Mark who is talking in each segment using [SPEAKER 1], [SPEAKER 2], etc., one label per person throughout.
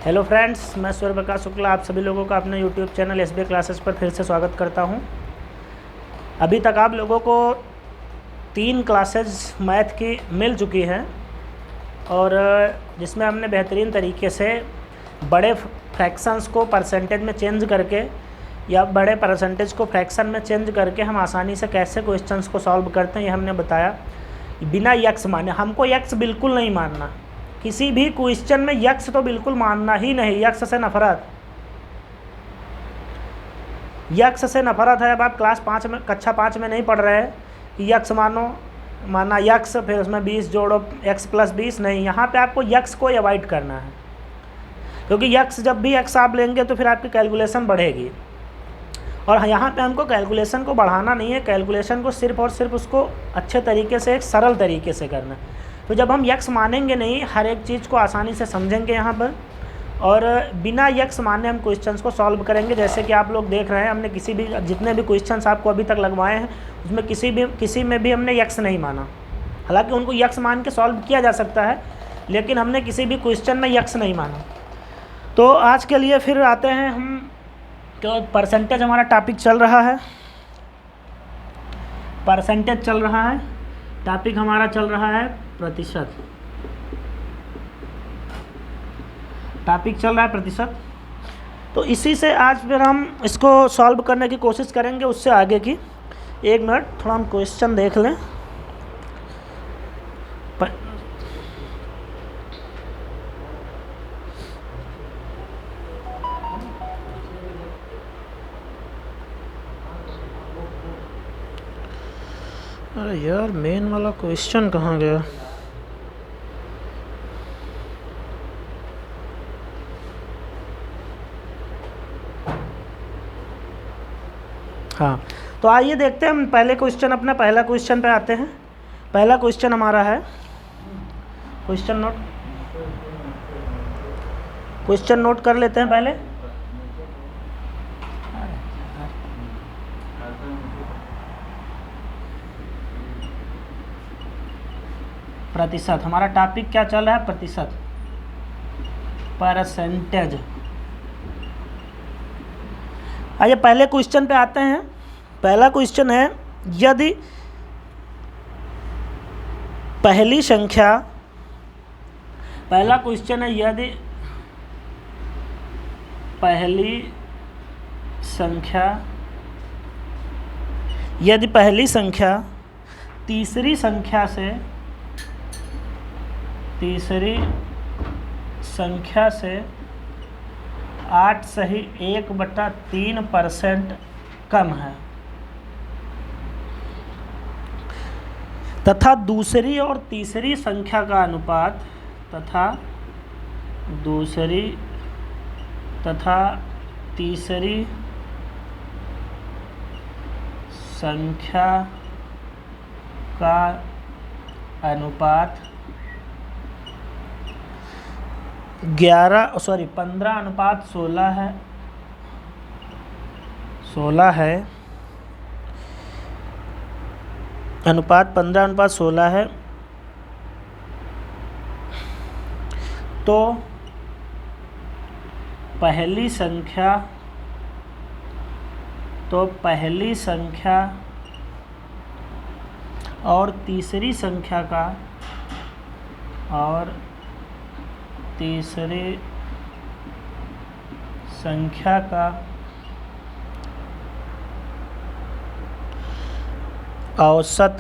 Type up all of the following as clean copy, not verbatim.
[SPEAKER 1] Hello friends, मैं सूर्य प्रकाश शुक्ला आप सभी लोगों का अपने यूट्यूब चैनल एसबीआई क्लासेस पर फिर से स्वागत करता हूं। अभी तक आप लोगों को 3 क्लासेस मैथ की मिल चुकी हैं और जिसमें हमने बेहतरीन तरीके से बड़े फ्रैक्शंस को परसेंटेज में चेंज करके या बड़े परसेंटेज को फ्रैक्शन में चेंज करके हम आसानी से कैसे क्वेश्चंस को सॉल्व करते हैं ये हमने बताया। बिना यक्स माने, हमको यक्स बिल्कुल नहीं मानना, किसी भी क्वेश्चन में यक्स तो बिल्कुल मानना ही नहीं, यक्स से नफरत, यक्स से नफरत है। अब आप कक्षा 5 में नहीं पढ़ रहे हैं कि यक्स माना यक्स फिर उसमें 20 जोड़ो एक्स प्लस 20, नहीं, यहाँ पे आपको यक्स को अवॉइड करना है, क्योंकि यक्स जब भी यक्स आप लेंगे तो फिर आपकी कैलकुलेशन बढ़ेगी और यहाँ पे हमको कैलकुलेशन को बढ़ाना नहीं है, कैलकुलेशन को सिर्फ और सिर्फ उसको अच्छे तरीके से एक सरल तरीके से करना है। तो जब हम यक्स मानेंगे नहीं, हर एक चीज़ को आसानी से समझेंगे यहाँ पर और बिना यक्स माने हम क्वेश्चंस को सॉल्व करेंगे। जैसे कि आप लोग देख रहे हैं, हमने जितने भी क्वेश्चंस आपको अभी तक लगवाए हैं उसमें किसी में भी हमने यक्स नहीं माना। हालांकि उनको यक्स मान के सॉल्व किया जा सकता है, लेकिन हमने किसी भी क्वेश्चन में यक्स नहीं माना। तो आज के लिए फिर आते हैं हम, तो परसेंटेज हमारा टॉपिक चल रहा है, परसेंटेज चल रहा है, टॉपिक हमारा चल रहा है प्रतिशत, टॉपिक चल रहा है प्रतिशत। तो इसी से आज फिर हम इसको सॉल्व करने की कोशिश करेंगे, उससे आगे की। 1 मिनट, थोड़ा हम क्वेश्चन देख लें। अरे यार, मेन वाला क्वेश्चन कहाँ गया? हाँ, तो आइए देखते हैं हम पहले क्वेश्चन, अपना पहला क्वेश्चन पे आते हैं। पहला क्वेश्चन हमारा है, क्वेश्चन नोट कर लेते हैं पहले। प्रतिशत, हमारा टॉपिक क्या चल रहा है? प्रतिशत, परसेंटेज। आइए पहले क्वेश्चन पे आते हैं। पहला क्वेश्चन है, यदि पहली संख्या, पहला क्वेश्चन है, यदि पहली संख्या तीसरी संख्या से 8/1/3% कम है तथा दूसरी और तीसरी संख्या का अनुपात तीसरी संख्या का अनुपात 15/16 है, 16 है, अनुपात 15/16 है, तो पहली संख्या और तीसरी संख्या का औसत,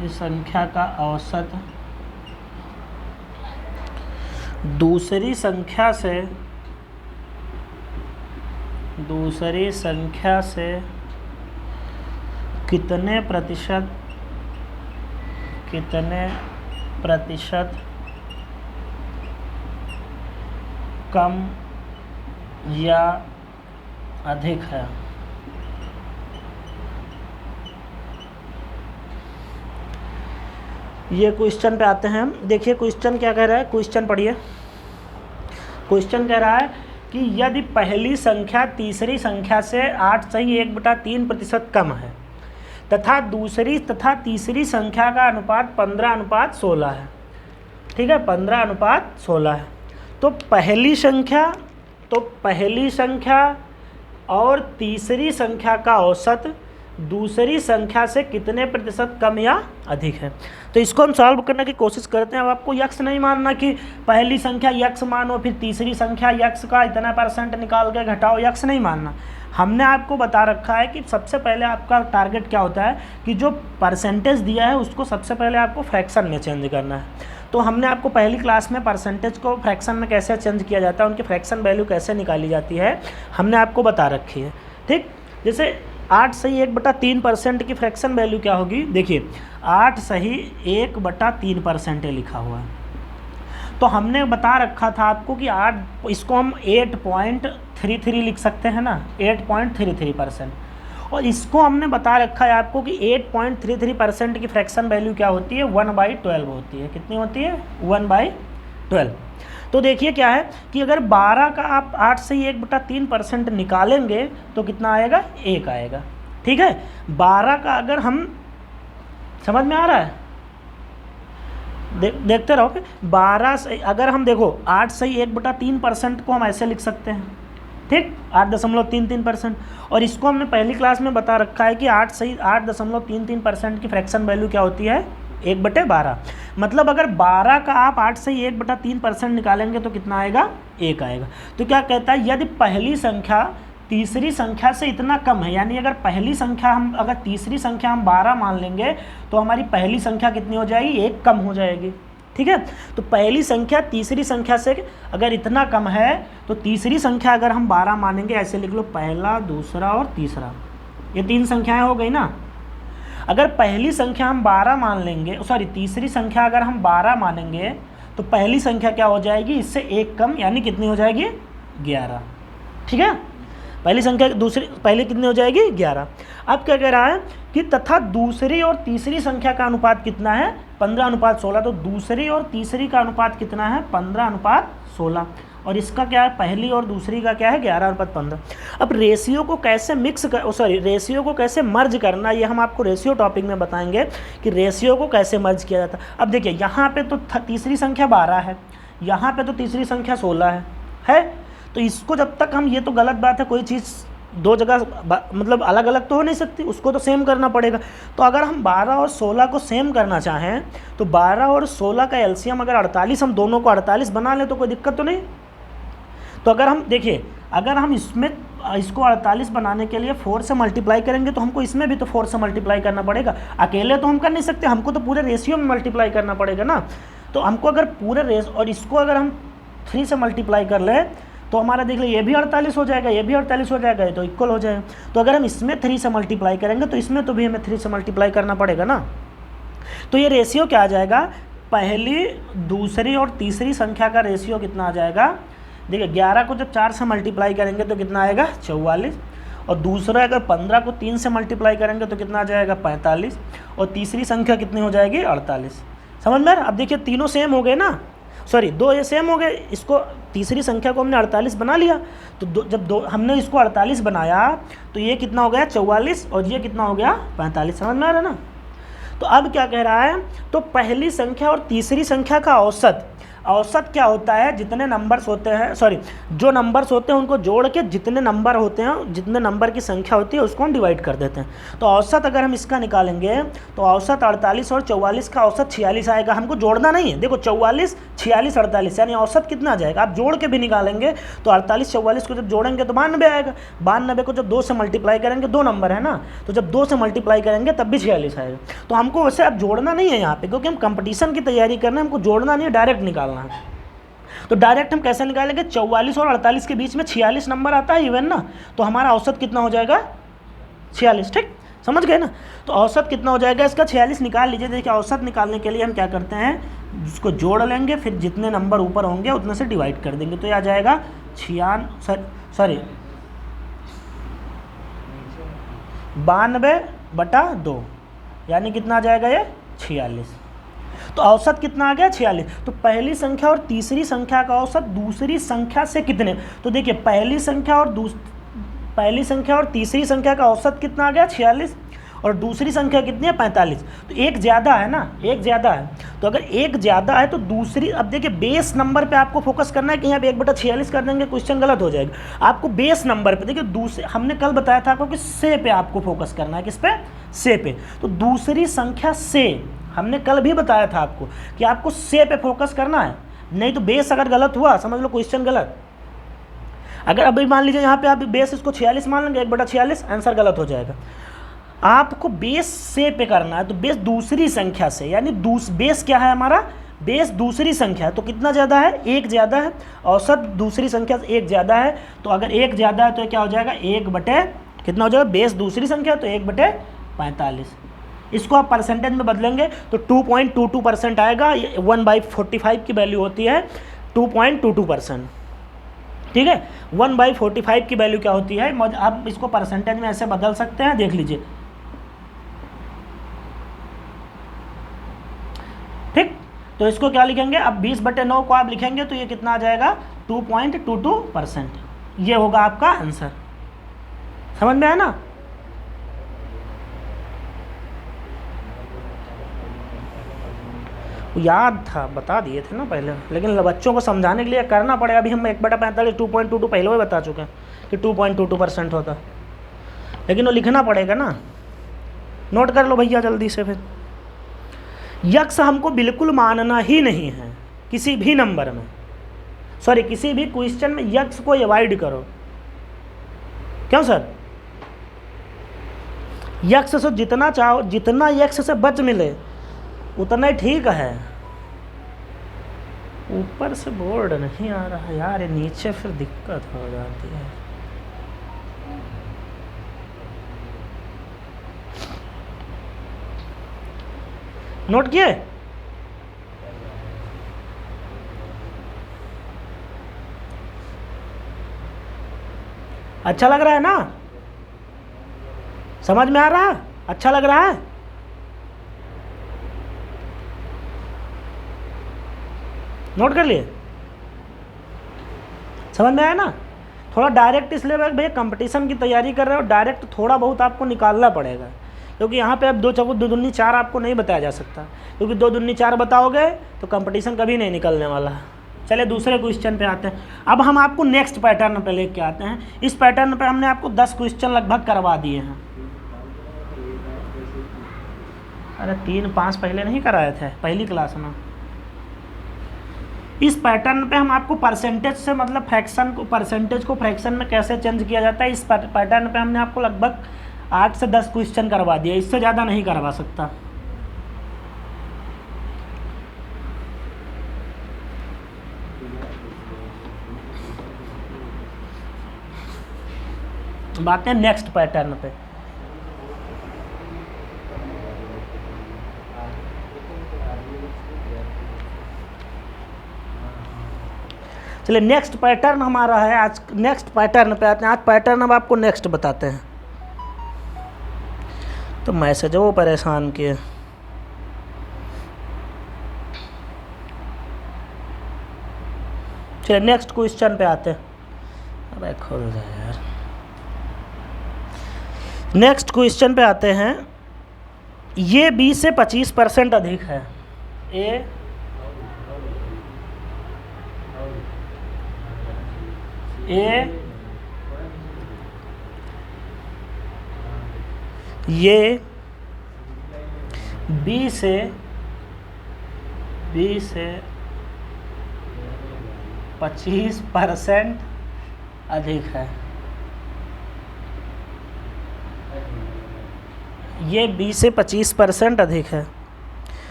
[SPEAKER 1] इस संख्या का औसत दूसरी संख्या से कितने प्रतिशत कम या अधिक है। ये क्वेश्चन पे आते हैं हम। देखिए क्वेश्चन क्या कह रहा है, क्वेश्चन पढ़िए। क्वेश्चन कह रहा है कि यदि पहली संख्या तीसरी संख्या से 8/1/3% कम है तथा दूसरी तथा तीसरी संख्या का अनुपात 15/16 है, ठीक है, 15:16 है। तो पहली संख्या और तीसरी संख्या का औसत दूसरी संख्या से कितने प्रतिशत कम या अधिक है। तो इसको हम सॉल्व करने की कोशिश करते हैं। अब आपको यक्स नहीं मानना कि पहली संख्या यक्स मानो फिर तीसरी संख्या यक्स का इतना % निकाल के घटाओ, यक्स नहीं मानना। हमने आपको बता रखा है कि सबसे पहले आपका टारगेट क्या होता है कि जो परसेंटेज दिया है उसको सबसे पहले आपको फ्रैक्शन में चेंज करना है। तो हमने आपको पहली क्लास में परसेंटेज को फ्रैक्शन में कैसे चेंज किया जाता है, उनकी फ्रैक्शन वैल्यू कैसे निकाली जाती है, हमने आपको बता रखी है। ठीक, जैसे 8 सही 1/3% की फ्रैक्शन वैल्यू क्या होगी, देखिए 8 सही 1/3% लिखा हुआ है। तो हमने बता रखा था आपको कि 8, इसको हम 8.33 लिख सकते हैं ना, 8.33%। और इसको हमने बता रखा है आपको कि 8.33% की फ्रैक्शन वैल्यू क्या होती है, 1/12 होती है। कितनी होती है, 1/12। तो देखिए क्या है कि अगर 12 का आप 8 से 1/3% निकालेंगे तो कितना आएगा, 1 आएगा। ठीक है, 12 का अगर हम, समझ में आ रहा है, देखते रहो। 12 से अगर हम देखो 8 से 1/3% को हम ऐसे लिख सकते हैं, ठीक, 8.33%। और इसको हमने पहली क्लास में बता रखा है कि 8.33% की फ्रैक्शन वैल्यू क्या होती है, 1/12। मतलब अगर 12 का आप 8 से 1/3% निकालेंगे तो कितना आएगा, 1 आएगा। तो क्या कहता है, यदि पहली संख्या तीसरी संख्या से इतना कम है, यानी अगर तीसरी संख्या हम 12 मान लेंगे तो हमारी पहली संख्या कितनी हो जाएगी, 1 कम हो जाएगी। ठीक है, तो पहली संख्या तीसरी संख्या से अगर इतना कम है तो तीसरी संख्या अगर हम 12 मानेंगे, ऐसे लिख लो, पहला, दूसरा और तीसरा, ये 3 संख्याएं हो गई ना। अगर पहली संख्या हम 12 मान लेंगे, तीसरी संख्या अगर हम 12 मानेंगे तो पहली संख्या क्या हो जाएगी, इससे 1 कम, यानी कितनी हो जाएगी, 11। ठीक है, पहली कितनी हो जाएगी, 11। अब क्या कह रहा है कि तथा दूसरी और तीसरी संख्या का अनुपात कितना है, 15:16। तो दूसरी और तीसरी का अनुपात कितना है, 15:16। और इसका क्या है, पहली और दूसरी का क्या है, 11:15। अब रेशियो को कैसे रेशियो को कैसे मर्ज करना, ये हम आपको रेशियो टॉपिक में बताएंगे कि रेशियो को कैसे मर्ज किया जाता है। अब देखिए यहाँ पे तो तीसरी संख्या 12 है, यहाँ पे तो तीसरी संख्या 16 है। तो इसको जब तक हम, ये तो गलत बात है, कोई चीज़ दो जगह मतलब अलग अलग तो हो नहीं सकती, उसको तो सेम करना पड़ेगा। तो अगर हम 12 और 16 को सेम करना चाहें तो 12 और 16 का एलसीएम अगर 48, हम दोनों को 48 बना लें तो कोई दिक्कत तो नहीं। तो अगर हम देखिए, अगर हम इसको 48 बनाने के लिए 4 से मल्टीप्लाई करेंगे तो हमको इसमें भी तो 4 से मल्टीप्लाई करना पड़ेगा। अकेले तो हम कर नहीं सकते, हमको तो पूरे रेशियो में मल्टीप्लाई करना पड़ेगा ना। तो हमको अगर पूरे और इसको अगर हम 3 से मल्टीप्लाई कर लें तो हमारा देख लो, ये भी 48 हो जाएगा, ये भी 48 हो जाएगा, ये तो इक्वल हो जाएगा। तो अगर हम इसमें 3 से मल्टीप्लाई करेंगे तो इसमें तो भी हमें 3 से मल्टीप्लाई करना पड़ेगा ना। तो ये रेशियो क्या आ जाएगा, पहली, दूसरी और तीसरी संख्या का रेशियो कितना आ जाएगा, देखिए 11 को जब 4 से मल्टीप्लाई करेंगे तो कितना आएगा, 44। और दूसरा अगर 15 को 3 से मल्टीप्लाई करेंगे तो कितना आ जाएगा, 45। और तीसरी संख्या कितनी हो जाएगी, 48। समझ में? अब देखिए तीनों सेम हो गए ना, दो ये सेम हो गए। इसको तीसरी संख्या को हमने 48 बना लिया, तो जब हमने इसको 48 बनाया तो ये कितना हो गया, 44, और ये कितना हो गया, 45। समझ में आ रहा है ना। तो अब क्या कह रहा है, तो पहली संख्या और तीसरी संख्या का औसत क्या होता है, जितने नंबर्स होते हैं, जो नंबर्स होते हैं उनको जोड़ के जितने नंबर होते हैं, जितने नंबर की संख्या होती है उसको हम डिवाइड कर देते हैं। तो औसत अगर हम इसका निकालेंगे तो औसत 48 और 44 का औसत 46 आएगा। हमको जोड़ना नहीं है, देखो 44, 46, 48, यानी औसत कितना आ जाएगा, आप जोड़ के भी निकालेंगे तो 48, 44 को जब जोड़ेंगे तो 92 आएगा। 92 को जब 2 से मल्टीप्लाई करेंगे, 2 नंबर है ना, तो जब 2 से मल्टीप्लाई करेंगे तब भी 46 आएगा। तो हमको वैसे अब जोड़ना नहीं है यहाँ पे, क्योंकि हम कंपटीशन की तैयारी करना है, हमको जोड़ना नहीं है, डायरेक्ट निकालना। तो डायरेक्ट हम कैसे निकालेंगे, 44 और 48 के बीच में 46 नंबर आता है इवन ना, तो हमारा औसत कितना हो जाएगा, 46। ठीक, समझ गए ना। तो औसत कितना हो जाएगा इसका, 46 निकाल लीजिए। देखिए औसत निकालने के लिए हम क्या करते हैं, इसको जोड़ लेंगे, फिर जितने नंबर ऊपर होंगे उतने से डिवाइड कर देंगे, तो ये आ जाएगा 92/2, यानी कितना आ जाएगा, ये 46। तो औसत कितना आ गया, 46। तो पहली संख्या और तीसरी संख्या का औसत दूसरी संख्या से कितने, तो देखिए पहली संख्या और तीसरी संख्या का औसत कितना आ गया, 46। और दूसरी संख्या कितनी है 45, तो एक ज़्यादा है ना, एक ज़्यादा है। तो अगर एक ज़्यादा है तो दूसरी, अब देखिए बेस नंबर पे आपको फोकस करना है कि यहाँ पे 1/46 कर देंगे क्वेश्चन गलत हो जाएगा। आपको बेस नंबर पे, देखिए दूसरे, हमने कल बताया था आपको कि से पे आपको फोकस करना है, किस पे, से पे। तो दूसरी संख्या से, हमने कल भी बताया था आपको कि आपको से पे फोकस करना है, नहीं तो बेस अगर गलत हुआ समझ लो क्वेश्चन गलत। अगर अभी मान लीजिए यहाँ पे आप बेस इसको 46 मान लेंगे, 1/46, आंसर गलत हो जाएगा। आपको बेस से पे करना है, तो बेस दूसरी संख्या से, यानी बेस क्या है हमारा, बेस दूसरी संख्या है, तो कितना ज़्यादा है, एक ज़्यादा है। औसत दूसरी संख्या से एक ज़्यादा है, तो अगर एक ज़्यादा है तो क्या हो जाएगा, 1/ कितना हो जाएगा, बेस दूसरी संख्या तो 1/45। इसको आप परसेंटेज में बदलेंगे तो 2.22% आएगा। 1/45 की वैल्यू होती है 2.22%। ठीक है, 1/45 की वैल्यू क्या होती है, आप इसको परसेंटेज में ऐसे बदल सकते हैं, देख लीजिए। ठीक, तो इसको क्या लिखेंगे, अब 20/9 को आप लिखेंगे तो ये कितना आ जाएगा, 2.22%। ये होगा आपका आंसर। समझ में आया ना। याद था, बता दिए थे ना पहले, लेकिन बच्चों को समझाने के लिए करना पड़ेगा। अभी हम 1/45 2.22 पहले ही बता चुके हैं कि 2.22% होता, लेकिन वो लिखना पड़ेगा ना। नोट कर लो भैया जल्दी से। फिर यक्स हमको बिल्कुल मानना ही नहीं है किसी भी नंबर में, सॉरी किसी भी क्वेश्चन में यक्स को अवॉइड करो। क्यों सर, यक्स से जितना चाहो, जितना यक्स से बच मिले उतना ही ठीक है। ऊपर से बोर्ड नहीं आ रहा यार, ये नीचे फिर दिक्कत हो जाती है। नोट किए, अच्छा लग रहा है ना, समझ में आ रहा है, अच्छा लग रहा है। नोट कर लिए, समझ में आया ना। थोड़ा डायरेक्ट इसलिए भैया कंपटीशन की तैयारी कर रहे हो, डायरेक्ट थोड़ा बहुत आपको निकालना पड़ेगा, क्योंकि यहाँ पे अब 2 चौको 2 दूनी 4 आपको नहीं बताया जा सकता, क्योंकि 2 दूनी 4 बताओगे तो कंपटीशन कभी नहीं निकलने वाला। चलिए दूसरे क्वेश्चन पे आते हैं। अब हम आपको नेक्स्ट पैटर्न पे लेके आते हैं। इस पैटर्न पे हमने आपको 10 क्वेश्चन लगभग करवा दिए हैं। अरे 3-5 पहले नहीं कराए थे पहली क्लास में। इस पैटर्न पे हम आपको परसेंटेज से, मतलब फ्रैक्शन को, परसेंटेज को फ्रैक्शन में कैसे चेंज किया जाता है, इस पैटर्न पे हमने आपको लगभग 8 से 10 क्वेश्चन करवा दिया, इससे ज़्यादा नहीं करवा सकता। बात है नेक्स्ट पैटर्न पे। चलिए नेक्स्ट पैटर्न हमारा है आज, नेक्स्ट पैटर्न पे आते हैं। आज पैटर्न अब आपको नेक्स्ट बताते हैं। तो मैसेज वो परेशान किए। चलिए नेक्स्ट क्वेश्चन पे आते हैं। अबे खोल दे यार। नेक्स्ट क्वेश्चन पे आते हैं। ये 20 से 25% अधिक है। ये 20 से 25% अधिक है। ये 20 से 25% अधिक है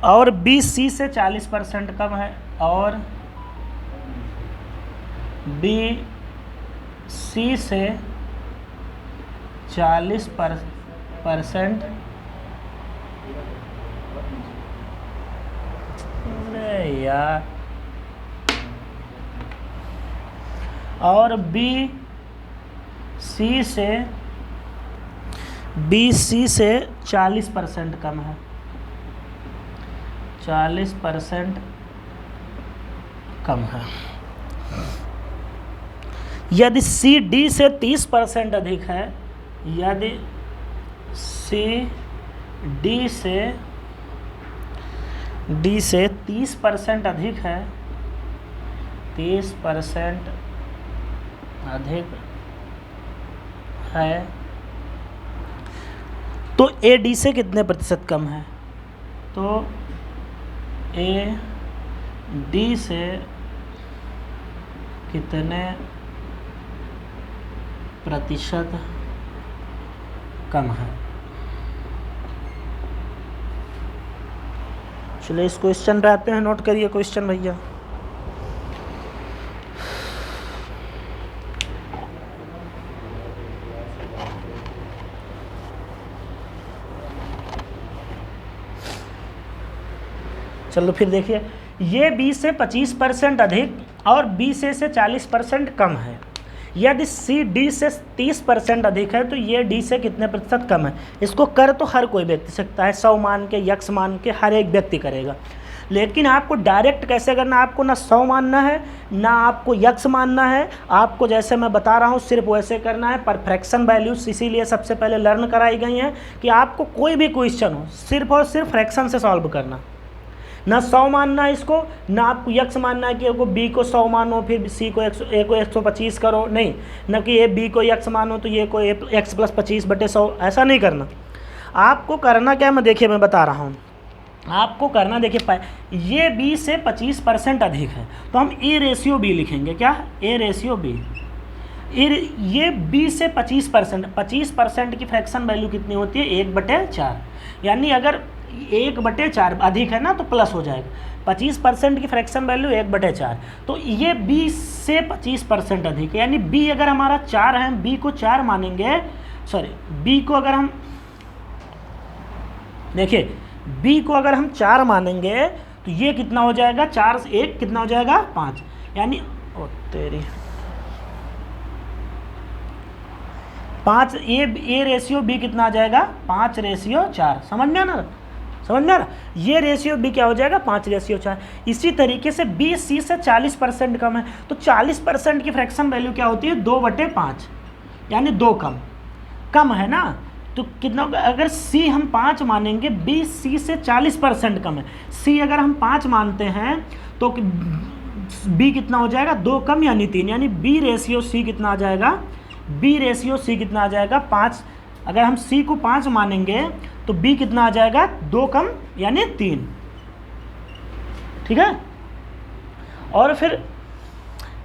[SPEAKER 1] और 20C से 40% कम है और BC से 40%। अरे यार, और BC से 40% कम है, 40% कम है। यदि CD से 30% अधिक है, यदि सी डी से 30% अधिक है, 30% अधिक है, तो ए डी से कितने प्रतिशत कम है? तो ए डी से कितने प्रतिशत कम है? चलिए इस क्वेश्चन पे आते हैं, नोट करिए क्वेश्चन भैया। चलो फिर देखिए, ये बी से 25% अधिक और बी से 40% कम है। यदि सी डी से 30% अधिक है तो ये डी से कितने प्रतिशत कम है? इसको कर तो हर कोई व्यक्ति सकता है, 100 मान के, यक्स मान के, हर एक व्यक्ति करेगा। लेकिन आपको डायरेक्ट कैसे करना, आपको ना 100 मानना है ना आपको यक्स मानना है, आपको जैसे मैं बता रहा हूँ सिर्फ वैसे करना है। पर फ्रैक्शन वैल्यूज इसीलिए सबसे पहले लर्न कराई गई हैं कि आपको कोई भी क्वेश्चन हो सिर्फ और सिर्फ फ्रैक्शन से सॉल्व करना, ना 100 मानना है इसको, ना आपको यक्स मानना है कि को बी को 100 मानो फिर सी को ए को 125 करो, नहीं, न कि ये बी को यक्स मानो तो ये को एक्स प्लस 25/100, ऐसा नहीं करना। आपको करना क्या, मैं देखिए मैं बता रहा हूँ आपको करना। देखिए ये बी से 25% अधिक है तो हम ए रेशियो बी लिखेंगे। क्या? A ratio B. ये बी से 25% की फ्रैक्शन वैल्यू कितनी होती है? 1/4। यानी अगर 1/4 अधिक है ना तो प्लस हो जाएगा। 25% की फ्रैक्शन वैल्यू 1/4, तो ये बी से 25% अधिक है। यानी बी अगर हमारा 4 है, बी को 4 मानेंगे, सॉरी बी को अगर हम देखिए बी को अगर हम 4 मानेंगे तो ये कितना हो जाएगा? 4 से 1 कितना हो जाएगा? 5। यानी ओ तेरी 5, ए रेशियो बी कितना आ जाएगा? 5/4। समझ में आ ना? समझ में आ रहा? ये रेशियो बी क्या हो जाएगा? 5/4। इसी तरीके से बी सी से 40% कम है तो 40% की फ्रैक्शन वैल्यू क्या होती है? 2/5, यानी 2 कम है ना। तो कितना होगा? अगर सी हम 5 मानेंगे, बी सी से 40% कम है। सी अगर हम 5 मानते हैं तो बी कितना हो जाएगा? 2 कम यानी 3, यानी बी रेशियो सी कितना आ जाएगा? बी रेशियो सी कितना आ जाएगा? 5। अगर हम सी को 5 मानेंगे तो बी कितना आ जाएगा? 2 कम यानी 3। ठीक है। और फिर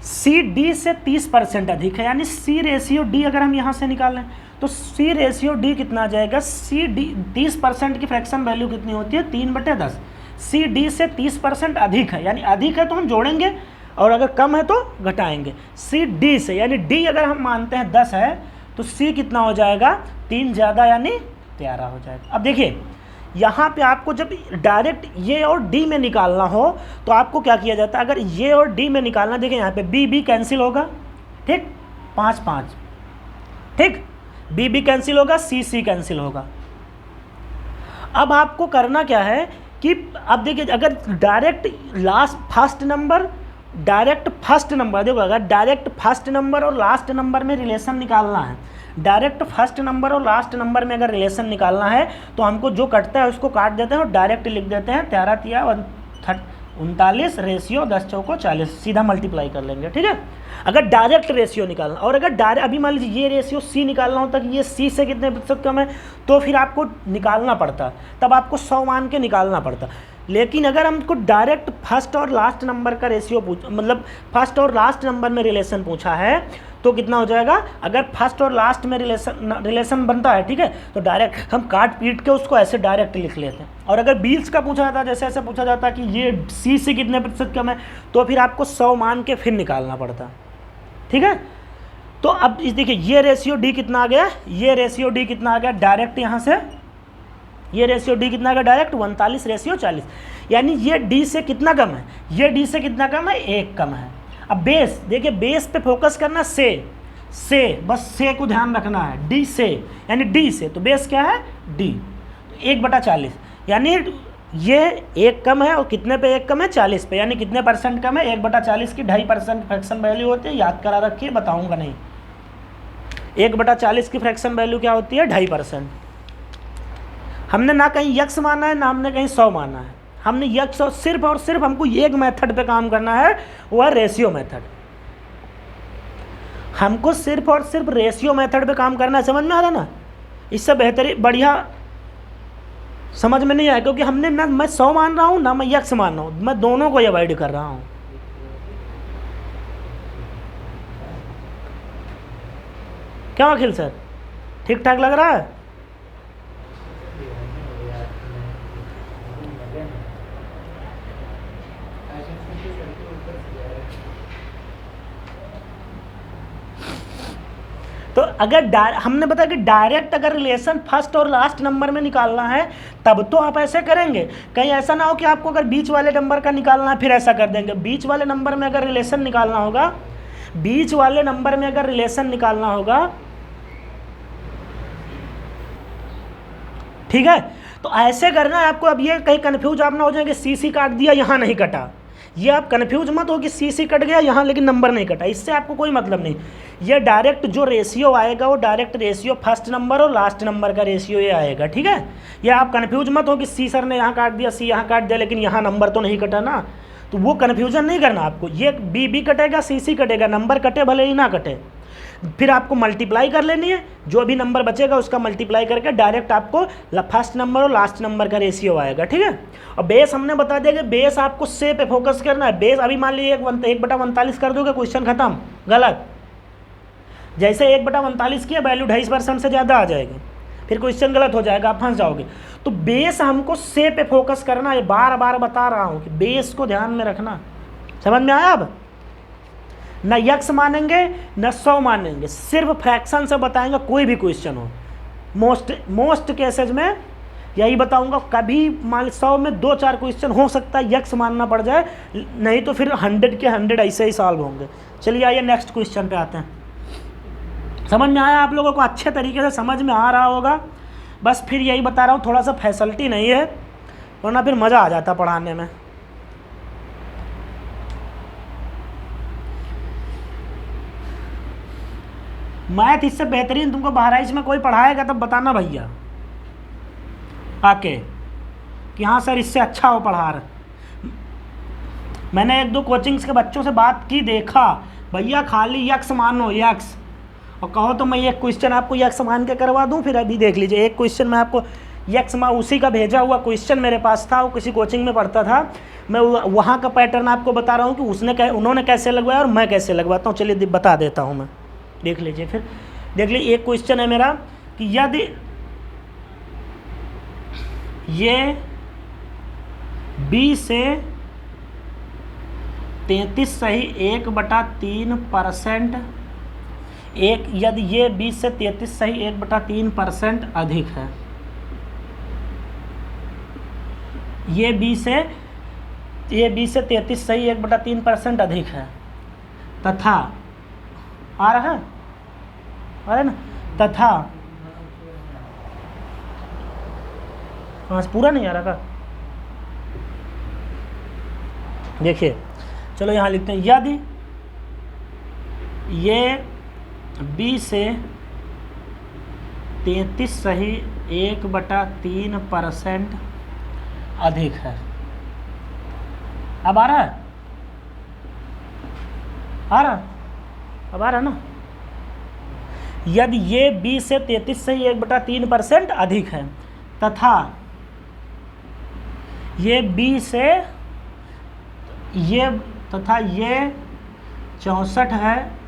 [SPEAKER 1] सी डी से 30% अधिक है, यानी सी रेशियो डी अगर हम यहाँ से निकालें तो सी रेशियो डी कितना आ जाएगा? सी डी 30% की फ्रैक्शन वैल्यू कितनी होती है? 3/10। सी डी से 30% अधिक है, यानी अधिक है तो हम जोड़ेंगे और अगर कम है तो घटाएंगे। सी डी से, यानी डी अगर हम मानते हैं 10 है तो सी कितना हो जाएगा? 3 ज़्यादा यानी 13 हो जाएगा। अब देखिए यहाँ पे आपको जब डायरेक्ट ये और डी में निकालना हो तो आपको क्या किया जाता है? अगर ये और डी में निकालना, देखिए यहाँ पे बी बी कैंसिल होगा, ठीक, 5 5, ठीक, बी बी कैंसिल होगा, सी सी कैंसिल होगा। अब आपको करना क्या है कि अब देखिए अगर डायरेक्ट फर्स्ट नंबर देखो, अगर डायरेक्ट फर्स्ट नंबर और लास्ट नंबर में रिलेशन निकालना है, डायरेक्ट फर्स्ट नंबर और लास्ट नंबर में अगर रिलेशन निकालना है तो हमको जो कटता है उसको काट देते हैं और डायरेक्ट लिख देते हैं 39 रेशियो 10 चौको 40, सीधा मल्टीप्लाई कर लेंगे। ठीक है, अगर डायरेक्ट रेशियो निकालना, और अगर डायरेक्ट अभी मान लीजिए ये रेशियो सी निकालना होता कि ये सी से कितने प्रतिशत कम है तो फिर आपको निकालना पड़ता, तब आपको 100 मान के निकालना पड़ता। लेकिन अगर हमको डायरेक्ट फर्स्ट और लास्ट नंबर का रेशियो मतलब फर्स्ट और लास्ट नंबर में रिलेशन पूछा है तो कितना हो जाएगा? अगर फर्स्ट और लास्ट में रिलेशन बनता है, ठीक है, तो डायरेक्ट हम काट पीट के उसको ऐसे डायरेक्ट लिख लेते हैं। और अगर बीच का पूछा जाता है, जैसे ऐसे पूछा जाता है कि ये सी से कितने प्रतिशत कम है, तो फिर आपको 100 मान के फिर निकालना पड़ता। ठीक है, तो अब इस देखिए ये रेशियो डी कितना आ गया, ये रेशियो डी कितना आ गया डायरेक्ट, यहाँ से ये रेशियो डी कितना आ गया डायरेक्ट 39/40, यानी ये डी से कितना कम है, ये डी से कितना कम है? 1 कम है। अब बेस देखिए, बेस पे फोकस करना, से बस से को ध्यान रखना है, डी से यानी डी से, तो बेस क्या है? डी, 1/40, यानी ये 1 कम है और कितने पे 1 कम है? 40 पे, यानी कितने परसेंट कम है? 1/40 की 2.5% फ्रैक्शन वैल्यू होती है, याद करा रखिए, बताऊंगा नहीं। 1/40 की फ्रैक्शन वैल्यू क्या होती है? 2.5%। हमने ना कहीं यक्स माना है, ना हमने कहीं 100 माना है, हमने यक्स और सिर्फ हमको एक मेथड पे काम करना है, वो है रेशियो मेथड। हमको सिर्फ और सिर्फ रेशियो मेथड पे काम करना है। समझ में आ रहा ना? इससे बेहतरीन बढ़िया समझ में नहीं आया, क्योंकि हमने ना मैं 100 मान रहा हूँ ना मैं यक्स मान रहा हूँ, मैं दोनों को अवॉइड कर रहा हूँ। क्या अखिल सर, ठीक ठाक लग रहा है? तो अगर हमने बताया कि डायरेक्ट अगर रिलेशन फर्स्ट और लास्ट नंबर में निकालना है तब तो आप ऐसे करेंगे। कहीं ऐसा ना हो कि आपको अगर बीच वाले नंबर का निकालना है फिर ऐसा कर देंगे। बीच वाले नंबर में अगर रिलेशन निकालना होगा, बीच वाले नंबर में अगर रिलेशन निकालना होगा, ठीक है, तो ऐसे करना है आपको। अब ये कहीं कंफ्यूज आप ना हो जाएंगे, सी काट दिया यहाँ नहीं कटा, ये आप कंफ्यूज मत हो कि सी कट गया यहाँ लेकिन नंबर नहीं कटा, इससे आपको कोई मतलब नहीं। ये डायरेक्ट जो रेशियो आएगा वो डायरेक्ट रेशियो फर्स्ट नंबर और लास्ट नंबर का रेशियो ये आएगा, ठीक है। ये आप कंफ्यूज मत हो कि सी सर ने यहाँ काट दिया, सी यहाँ काट दिया लेकिन यहाँ नंबर तो नहीं कटा ना, तो वो कन्फ्यूजन नहीं करना आपको। ये बी कटेगा, सी कटेगा, नंबर कटे भले ही ना कटे, फिर आपको मल्टीप्लाई कर लेनी है, जो भी नंबर बचेगा उसका मल्टीप्लाई करके डायरेक्ट आपको फर्स्ट नंबर और लास्ट नंबर का रेशियो आएगा, ठीक है। और बेस हमने बता दिया कि बेस आपको से पे फोकस करना है। बेस अभी मान लीजिए 1/45 कर दोगे, क्वेश्चन खत्म, गलत। जैसे 1/45 की वैल्यू 2.5% से ज़्यादा आ जाएगी, फिर क्वेश्चन गलत हो जाएगा, आप फंस जाओगे। तो बेस हमको से पे फोकस करना है, बार बार बता रहा हूँ कि बेस को ध्यान में रखना। समझ में आया? अब न यक्स मानेंगे न 100 मानेंगे, सिर्फ फ्रैक्शन से बताएंगे कोई भी क्वेश्चन हो। मोस्ट केसेज में यही बताऊंगा। कभी मान 100 में 2-4 क्वेश्चन हो सकता है यक्स मानना पड़ जाए, नहीं तो फिर 100 के 100 ऐसे ही सॉल्व होंगे। चलिए आइए नेक्स्ट क्वेश्चन पे आते हैं। समझ में आया आप लोगों को? अच्छे तरीके से समझ में आ रहा होगा। बस फिर यही बता रहा हूँ, थोड़ा सा फैसिलिटी नहीं है वरना फिर मज़ा आ जाता पढ़ाने में। मैथ इससे बेहतरीन तुमको बहराइच में कोई पढ़ाएगा तब बताना भैया आके कि हाँ सर इससे अच्छा हो पढ़ा रहे। मैंने 1-2 कोचिंग्स के बच्चों से बात की, देखा भैया खाली यक्स मानो यक्स, और कहो तो मैं एक क्वेश्चन आपको यक्स मान के करवा दूं। फिर अभी देख लीजिए, एक क्वेश्चन मैं आपको यक्स मान, उसी का भेजा हुआ क्वेश्चन मेरे पास था, वो किसी कोचिंग में पढ़ता था। मैं वहाँ का पैटर्न आपको बता रहा हूँ कि उन्होंने कैसे लगवाया और मैं कैसे लगवाता हूँ। चलिए बता देता हूँ मैं, देख लीजिए। फिर देख लीजिए, एक क्वेश्चन है मेरा कि यदि ये B से 33 सही 1/3% यदि ये 20 से 33 सही 1/3% अधिक है, ये 20 से 33 सही 1/3% अधिक है, तथा आ रहा है, अरे ना, तथा हाँ पूरा नहीं आ रहा का, देखिए चलो यहाँ लिखते हैं। यदि ये B से 33 सही 1/3% अधिक है। अब आ रहा है? आ रहा? अब आ रहा ना? यदि ये B से 33 सही 1/3% अधिक है तथा ये B से ये 64 है,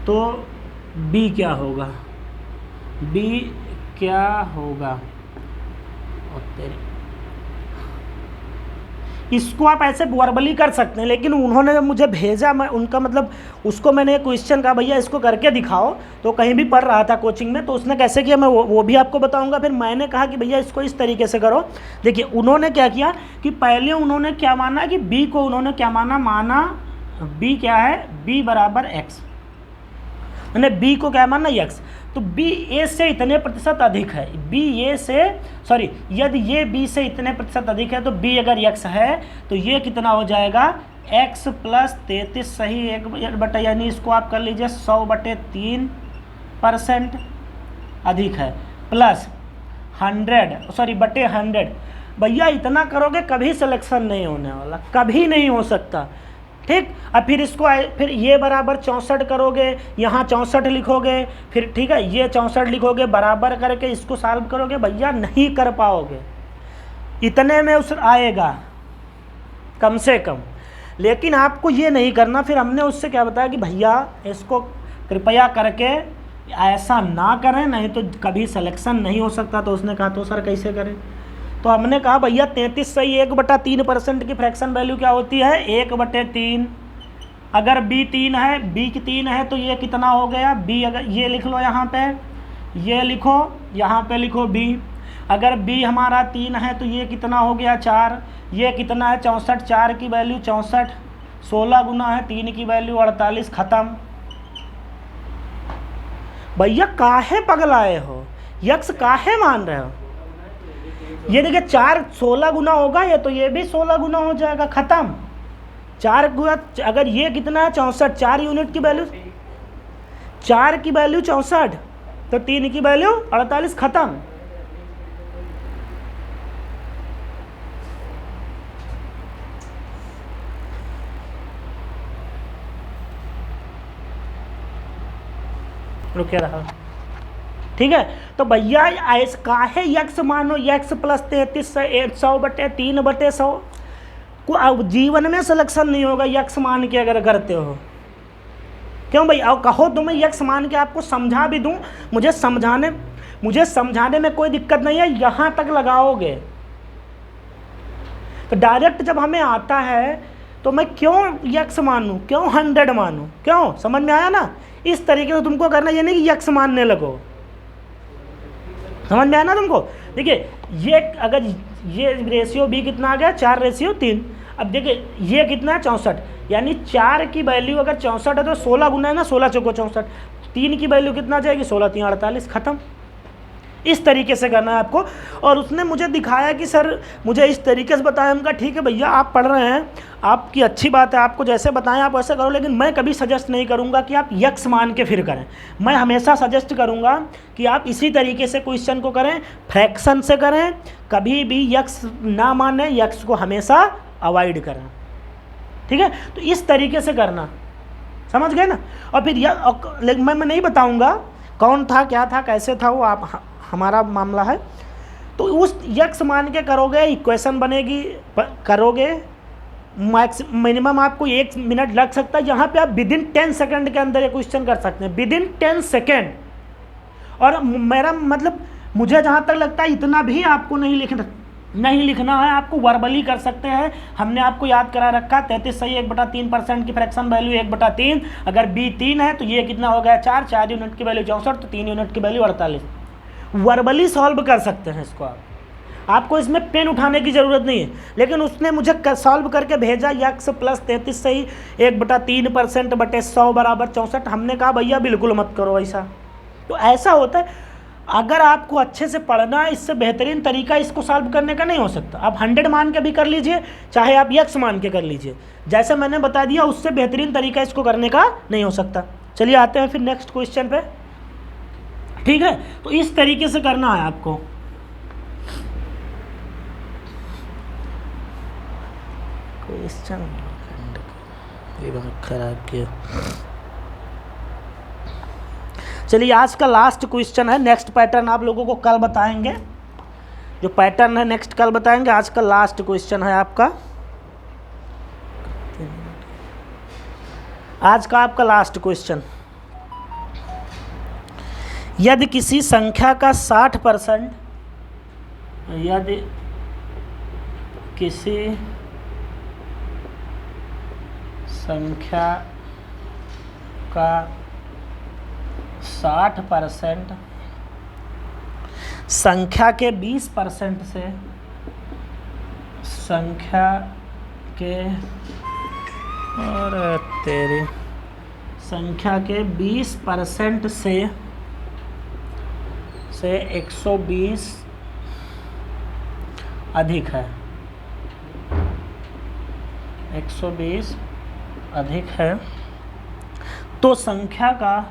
[SPEAKER 1] तो B क्या होगा? B क्या होगा? और तेरी इसको आप ऐसे वर्बली कर सकते हैं, लेकिन उन्होंने मुझे भेजा, मैं उनका मतलब उसको मैंने क्वेश्चन कहा भैया इसको करके दिखाओ, तो कहीं भी पढ़ रहा था कोचिंग में, तो उसने कैसे किया मैं वो भी आपको बताऊंगा। फिर मैंने कहा कि भैया इसको इस तरीके से करो। देखिए उन्होंने क्या किया कि पहले उन्होंने क्या माना कि B को उन्होंने क्या माना B क्या है, B बराबर x, मैंने B को क्या माना x, तो B A से इतने प्रतिशत अधिक है, यदि ये B से इतने प्रतिशत अधिक है तो B अगर x है तो ये कितना हो जाएगा, x + 33 सही 1 यानी इसको आप कर लीजिए 100/3% अधिक है, प्लस 100 सॉरी बटे 100। भैया इतना करोगे कभी सिलेक्शन नहीं होने वाला, कभी नहीं हो सकता। ठीक, अब फिर इसको फिर ये बराबर 64 करोगे, यहाँ 64 लिखोगे, फिर ठीक है ये 64 लिखोगे, बराबर करके इसको सॉल्व करोगे, भैया नहीं कर पाओगे, इतने में उस आएगा कम से कम। लेकिन आपको ये नहीं करना। फिर हमने उससे क्या बताया कि भैया इसको कृपया करके ऐसा ना करें, नहीं तो कभी सिलेक्शन नहीं हो सकता। तो उसने कहा तो सर कैसे करें? तो हमने कहा भैया 33 सही 1/3% की फ्रैक्शन वैल्यू क्या होती है? 1/3। अगर b 3 है, b की 3 है तो ये कितना हो गया? b, अगर ये लिख लो यहाँ पे, ये लिखो, यहाँ पे लिखो b। अगर b हमारा 3 है तो ये कितना हो गया? 4। ये कितना है? 64। 4 की वैल्यू 64, 16 गुना है 3 की वैल्यू 48, ख़त्म। भैया काहे पगलाए हो? यक्स काहे मान रहे हो? ये देखिए 4 16 गुना होगा ये, तो ये भी 16 गुना हो जाएगा, ख़त्म। 4 गुना, अगर ये कितना है? 64। 4 यूनिट की वैल्यू, 4 की वैल्यू 64 तो 3 की वैल्यू 48, ख़त्म। रुके रहा, ठीक है। तो भैया ऐस काहे यक्स मानो, यक्स प्लस 33 100/3/100 को अब जीवन में सिलेक्शन नहीं होगा यक्स मान के अगर करते हो। क्यों भाई? और कहो तो मैं यक्स मान के आपको समझा भी दूं, मुझे समझाने में कोई दिक्कत नहीं है, यहाँ तक लगाओगे। तो डायरेक्ट जब हमें आता है तो मैं क्यों यक्स मानूं, क्यों 100 मानूं? क्यों? समझ में आया ना? इस तरीके से तुमको करना, ये नहीं कि यक्स मानने लगो। समझ में आया ना तुमको? देखिए ये अगर ये रेशियो b कितना आ गया? 4:3। अब देखिए ये कितना है? 64। यानी 4 की वैल्यू अगर 64 है तो 16 गुना है ना, 16 चौको 64। 3 की वैल्यू कितना जाएगी? 16 3 48, ख़त्म। इस तरीके से करना है आपको। और उसने मुझे दिखाया कि सर मुझे इस तरीके से बताया। उनका ठीक है भैया आप पढ़ रहे हैं, आपकी अच्छी बात है, आपको जैसे बताएं आप वैसे करो, लेकिन मैं कभी सजेस्ट नहीं करूंगा कि आप यक्स मान के फिर करें। मैं हमेशा सजेस्ट करूंगा कि आप इसी तरीके से क्वेश्चन को करें, फ्रैक्शन से करें, कभी भी यक्स ना माने, यक्स को हमेशा अवॉइड करें। ठीक है, तो इस तरीके से करना, समझ गए ना? और फिर लेकिन मैं नहीं बताऊँगा कौन था, क्या था, कैसे था, वो आप हमारा मामला है। तो उस यक्स मान के करोगे, इक्वेशन बनेगी, करोगे, मिनिमम आपको 1 मिनट लग सकता है। यहाँ पे आप विदिन 10 सेकंड के अंदर ये क्वेश्चन कर सकते हैं, विदिन 10 सेकंड। और मेरा मतलब मुझे जहाँ तक लगता है इतना भी आपको नहीं लिखना है, आपको वर्बली कर सकते हैं। हमने आपको याद करा रखा 33 सही 1/3% की फ्रैक्शन वैल्यू 1/3। अगर b 3 है तो ये कितना हो गया? 4। 4 यूनिट की वैल्यू 64 तो 3 यूनिट की वैल्यू 48। वर्बली सॉल्व कर सकते हैं इसको आपको इसमें पेन उठाने की ज़रूरत नहीं है। लेकिन उसने मुझे सॉल्व करके भेजा यक्स प्लस 33 सही 1/3% बटे 100 बराबर 64। हमने कहा भैया बिल्कुल मत करो ऐसा। तो ऐसा होता है, अगर आपको अच्छे से पढ़ना है, इससे बेहतरीन तरीका इसको सॉल्व करने का नहीं हो सकता। आप 100 मान के भी कर लीजिए, चाहे आप यक्स मान के कर लीजिए, जैसे मैंने बता दिया उससे बेहतरीन तरीका इसको करने का नहीं हो सकता। चलिए आते हैं फिर नेक्स्ट क्वेश्चन पे। ठीक है, तो इस तरीके से करना है आपको। क्वेश्चन खराब किया। चलिए आज का लास्ट क्वेश्चन है। नेक्स्ट पैटर्न आप लोगों को कल बताएंगे, जो पैटर्न है नेक्स्ट कल बताएंगे। आज का लास्ट क्वेश्चन है आपका, आज का आपका लास्ट क्वेश्चन। यदि किसी संख्या का 60%, यदि किसी संख्या का 60% संख्या के 20% से, संख्या के और तेरी संख्या के 20% से 120 अधिक है, 120 अधिक है, तो संख्या का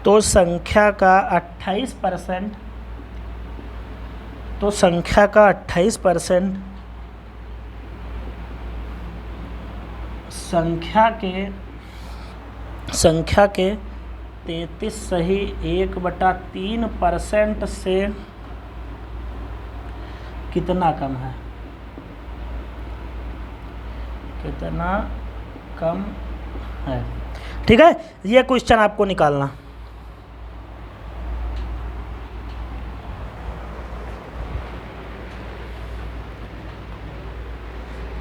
[SPEAKER 1] तो संख्या का 28%, तो संख्या का 28% संख्या के 33 सही 1/3% से कितना कम है, कितना कम है। ठीक है, ये क्वेश्चन आपको निकालना।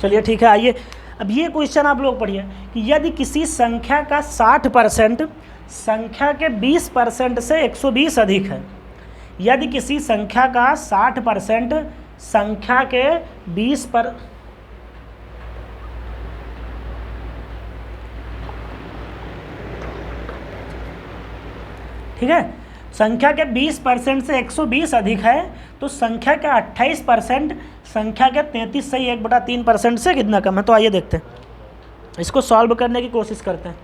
[SPEAKER 1] चलिए ठीक है, आइए अब ये क्वेश्चन आप लोग पढ़िए कि यदि किसी संख्या का 60% संख्या के 20% से 120 अधिक है, यदि किसी संख्या का 60% संख्या के 20 पर ठीक है, संख्या के 20% से 120 अधिक है, तो संख्या का 28% संख्या के 33 सही 1/3% से कितना कम है। तो आइए देखते हैं, इसको सॉल्व करने की कोशिश करते हैं।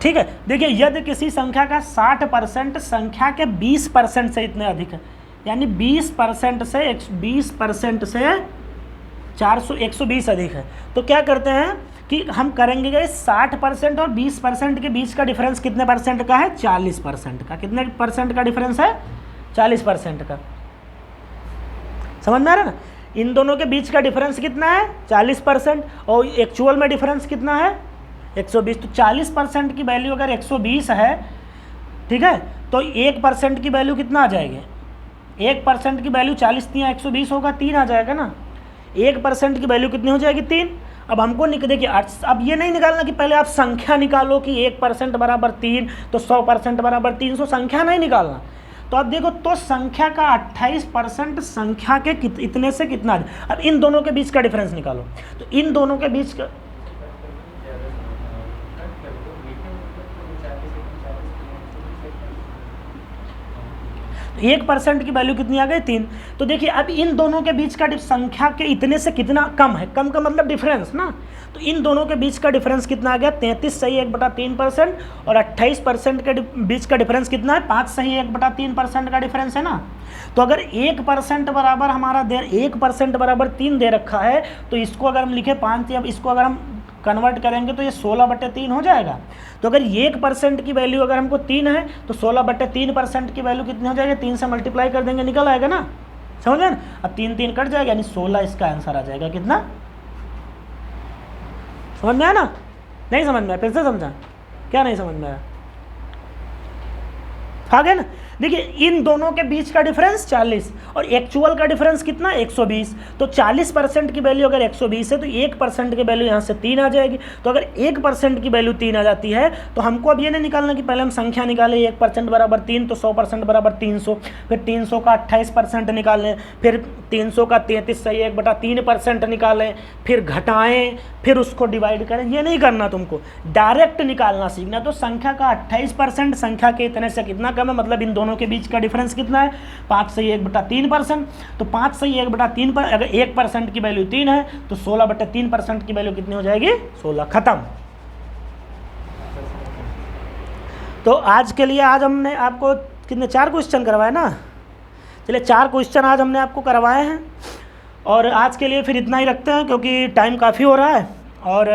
[SPEAKER 1] ठीक है, देखिए यदि किसी संख्या का 60% संख्या के 20% से इतने अधिक है, यानी 20% से 120 अधिक है, तो क्या करते हैं कि हम करेंगे कि 60% और 20% के बीच का डिफरेंस कितने परसेंट का है, 40% का। कितने परसेंट का डिफरेंस है, 40% का। समझ में आ रहा है ना, इन दोनों के बीच का डिफरेंस कितना है, 40%, और एक्चुअल में डिफरेंस कितना है, 120। तो 40% की वैल्यू अगर 120 है, ठीक है, तो 1% की वैल्यू कितना आ जाएगी, 1% की वैल्यू 40 या 120 होगा, 3 आ जाएगा ना। 1% की वैल्यू कितनी हो जाएगी, 3। अब हमको देखिए, अब ये नहीं निकालना कि पहले आप संख्या निकालो कि 1% बराबर 3, तो 100% बराबर 300, संख्या नहीं निकालना। तो अब देखो, तो संख्या का 28% संख्या के इतने से कितना। अब इन दोनों के बीच का डिफरेंस निकालो, तो इन दोनों के बीच का 1% की वैल्यू कितनी आ गई, 3। तो देखिए अब इन दोनों के बीच का संख्या के इतने से कितना कम है, कम का मतलब डिफरेंस ना। तो इन दोनों के बीच का डिफरेंस कितना आ गया, 33 सही 1/3%, और 28% के बीच का डिफरेंस कितना है, 5 सही 1/3% का डिफरेंस है ना। तो अगर 1% बराबर हमारा 1% बराबर 3 दे रखा है, तो इसको अगर हम लिखे 5, या इसको अगर हम कन्वर्ट करेंगे तो ये 16/3 हो जाएगा। तो अगर 1% की वैल्यू अगर हमको 3 है, तो 16/3% की वैल्यू कितनी हो जाएगी, 3 से मल्टीप्लाई कर देंगे, निकल आएगा ना। समझ गए ना। अब 3 कट जाएगा, यानी 16 इसका आंसर आ जाएगा। कितना, समझ में आया ना, नहीं समझ में आया, फिर से समझा, क्या नहीं समझ में आया, आ गया ना। देखिए इन दोनों के बीच का डिफरेंस 40 और एक्चुअल का डिफरेंस कितना, 120। तो 40% की वैल्यू अगर 120 है, तो 1% की वैल्यू यहाँ से 3 आ जाएगी। तो अगर 1% की वैल्यू 3 आ जाती है, तो हमको अब ये नहीं निकालना कि पहले हम संख्या निकालें, 1% बराबर 3, तो 100% बराबर 300, फिर 300 का 28% निकालें, फिर 300 का 33 सही 1/3% निकालें, फिर घटाएं, फिर उसको डिवाइड करें। ये नहीं करना, तुमको डायरेक्ट निकालना सीखना। तो संख्या का 28% संख्या के इतने से कितना कम है, मतलब इन दोनों के बीच का डिफरेंस कितना है, 5 सही 1/3%। तो 5 सही 1/3 पर अगर 1% की वैल्यू 3 है, तो 16/3% की वैल्यू कितनी हो जाएगी, 16। खत्म। तो आज के लिए, आज हमने आपको कितने 4 क्वेश्चन करवाए ना। चलिए 4 क्वेश्चन आज हमने आपको करवाए हैं, और आज के लिए फिर इतना ही रखते हैं, क्योंकि टाइम काफ़ी हो रहा है। और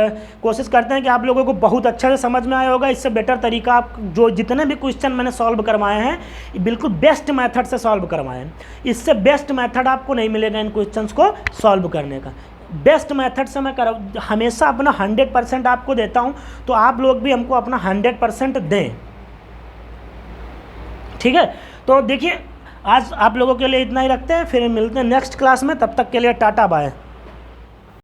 [SPEAKER 1] कोशिश करते हैं कि आप लोगों को बहुत अच्छे से समझ में आया होगा। इससे बेटर तरीका, आप जो जितने भी क्वेश्चन मैंने सॉल्व करवाए हैं, बिल्कुल बेस्ट मेथड से सॉल्व करवाए हैं। इससे बेस्ट मेथड आपको नहीं मिलेगा इन क्वेश्चंस को सॉल्व करने का। बेस्ट मेथड से मैं हमेशा अपना 100% आपको देता हूं, तो आप लोग भी हमको अपना 100% दें, ठीक है। तो देखिए आज आप लोगों के लिए इतना ही रखते हैं, फिर मिलते हैं नेक्स्ट क्लास में। तब तक के लिए टाटा बाय।